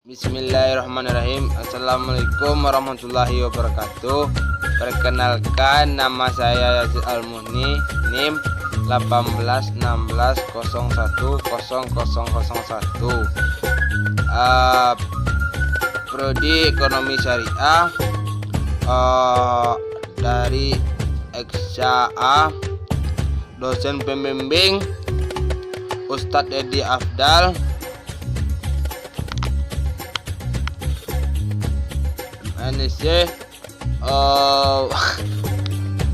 Bismillahirrahmanirrahim. Assalamualaikum warahmatullahi wabarakatuh. Perkenalkan, nama saya Yazid Al-Muhni, NIM 1816010001. Prodi Ekonomi Syariah dari XA. Dosen pembimbing Ustadz Edi Afdal. NSC.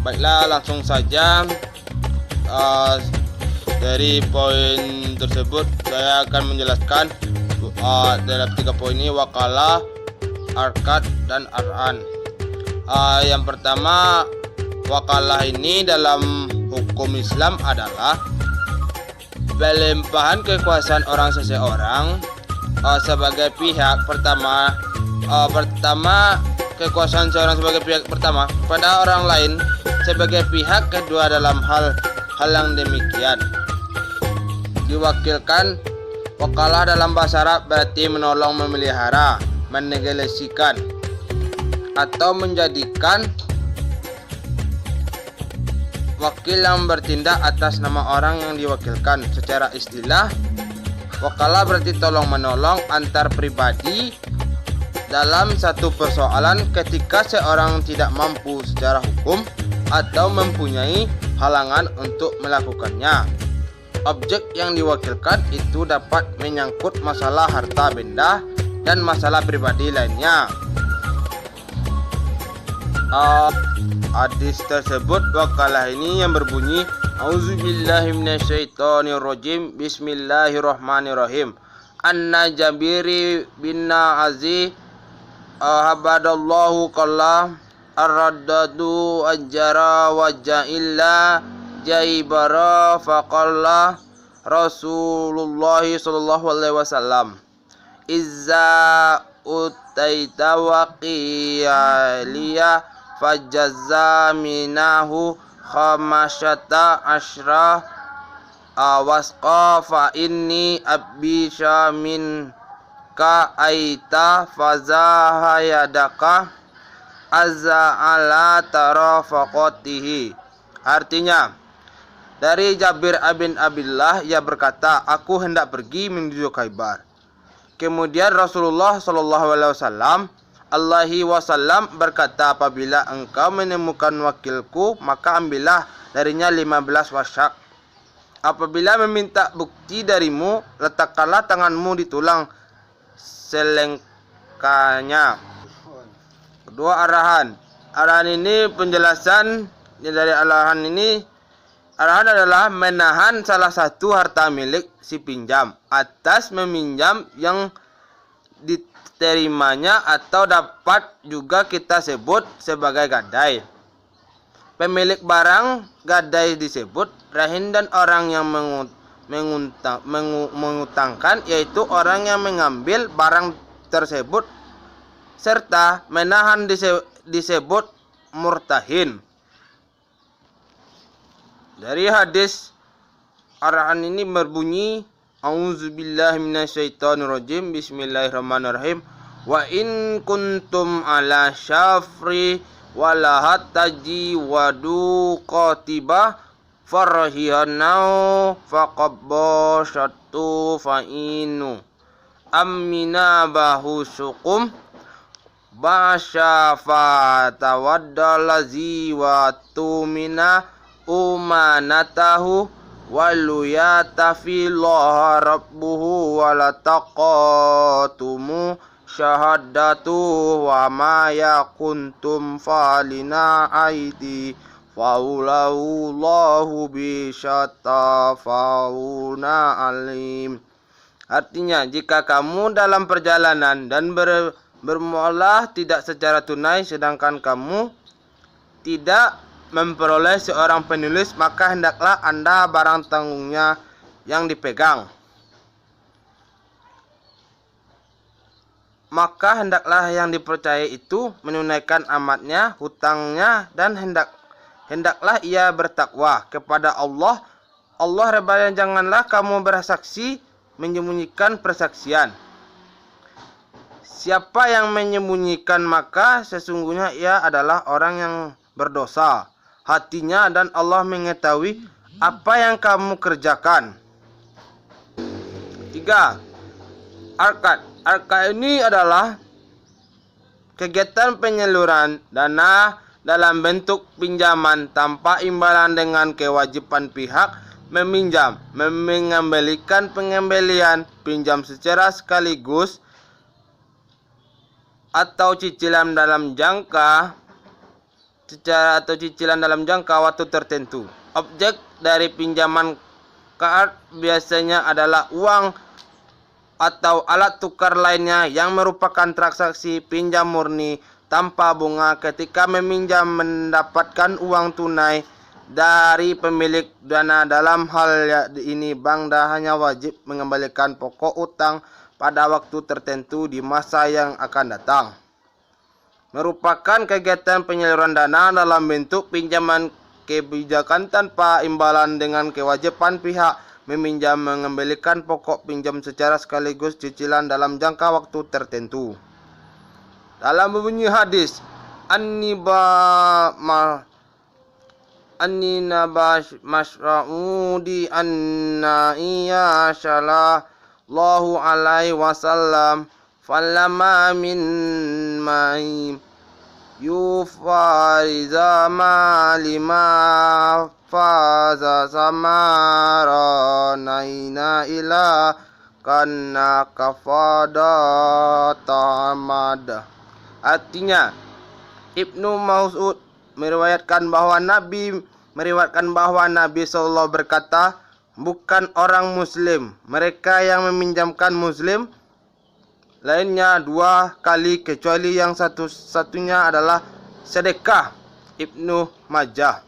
Baiklah, langsung saja. Dari poin tersebut saya akan menjelaskan dalam 3 poin ini: wakalah, arkad, dan ar'an. Yang pertama, wakalah ini dalam hukum Islam adalah pelimpahan kekuasaan orang seseorang sebagai pihak pertama. Kekuasaan seorang sebagai pihak pertama pada orang lain sebagai pihak kedua dalam hal yang demikian. Diwakilkan. Wakalah dalam bahasa Arab berarti menolong, memelihara, menegasikan, atau menjadikan wakil yang bertindak atas nama orang yang diwakilkan. Secara istilah, wakalah berarti tolong menolong antar pribadi dalam satu persoalan ketika seorang tidak mampu secara hukum atau mempunyai halangan untuk melakukannya. Objek yang diwakilkan itu dapat menyangkut masalah harta benda dan masalah pribadi lainnya. Hadis tersebut, wakalah ini yang berbunyi, Auzubillahi minasyaitonirrajim, Bismillahirrahmanirrahim. Anna Jabiri bin Aziz habadallahu kallah ar-raddadu ajara wajah illa jaibara faqallah Rasulullah sallallahu alaihi wasallam, izza utaita waqiyaliya fajazza minahu khamashata ashra wasqa fa inni abisha min ka aita fazahayadaka azza ala tarafaqatihi. Artinya, dari Jabir bin Abdullah, ia berkata, aku hendak pergi menuju Khaybar. Kemudian Rasulullah SAW berkata, apabila engkau menemukan wakilku, maka ambillah darinya 15 wasyak. Apabila meminta bukti darimu, letakkanlah tanganmu di tulang selengkanya. Kedua, arahan. Arahan ini penjelasan dari arahan ini. Arahan adalah menahan salah satu harta milik si pinjam atas meminjam yang diterimanya, atau dapat juga kita sebut sebagai gadai. Pemilik barang gadai disebut rahin, dan orang yang mengutangkan yaitu orang yang mengambil barang tersebut, serta menahan disebut murtahin. Dari hadis, arahan ini berbunyi, Auzubillahi minasyaitonirrajim, Bismillahirrahmanirrahim. Wa in kuntum ala syafri walahat taji wadu qatibah farhihanau faqabbashatu fa'inu amina bahu sukum basyafa tawaddalazi wa tumina umanatahu waluyata fillaha rabbuhu walataqatumu syahadatu wa ma yakuntum falina aidi faulahullahu bisyatafauna alim. Artinya, jika kamu dalam perjalanan dan bermuamalah tidak secara tunai, sedangkan kamu tidak memperoleh seorang penulis, maka hendaklah Anda barang tanggungnya yang dipegang. Maka hendaklah yang dipercaya itu menunaikan amanatnya, hutangnya, dan hendaklah ia bertakwa kepada Allah. Janganlah kamu bersaksi menyembunyikan persaksian. Siapa yang menyembunyikan maka sesungguhnya ia adalah orang yang berdosa hatinya dan Allah mengetahui apa yang kamu kerjakan. 3. Arkad. Arkad ini adalah kegiatan penyaluran dana dalam bentuk pinjaman tanpa imbalan dengan kewajiban pihak meminjam, mengembalikan pengembalian, pinjam secara sekaligus atau cicilan dalam jangka waktu tertentu. Objek dari pinjaman kaat biasanya adalah uang atau alat tukar lainnya yang merupakan transaksi pinjam murni tanpa bunga. Ketika meminjam mendapatkan uang tunai dari pemilik dana, dalam hal ini bank hanya wajib mengembalikan pokok utang pada waktu tertentu di masa yang akan datang. Merupakan kegiatan penyaluran dana dalam bentuk pinjaman kebijakan tanpa imbalan dengan kewajiban pihak meminjam mengembalikan pokok pinjam secara sekaligus cicilan dalam jangka waktu tertentu. Dalam berbunyi hadis Mas'udi anna iya sallallahu alaihi wasallam falama min ma'im yufariza ma lima faza samara naina ila kana kafada tamad. Artinya, Ibnu Mas'ud meriwayatkan bahwa Nabi SAW berkata, bukan orang Muslim mereka yang meminjamkan Muslim lainnya 2 kali kecuali yang satu-satunya adalah sedekah. Ibnu Majah.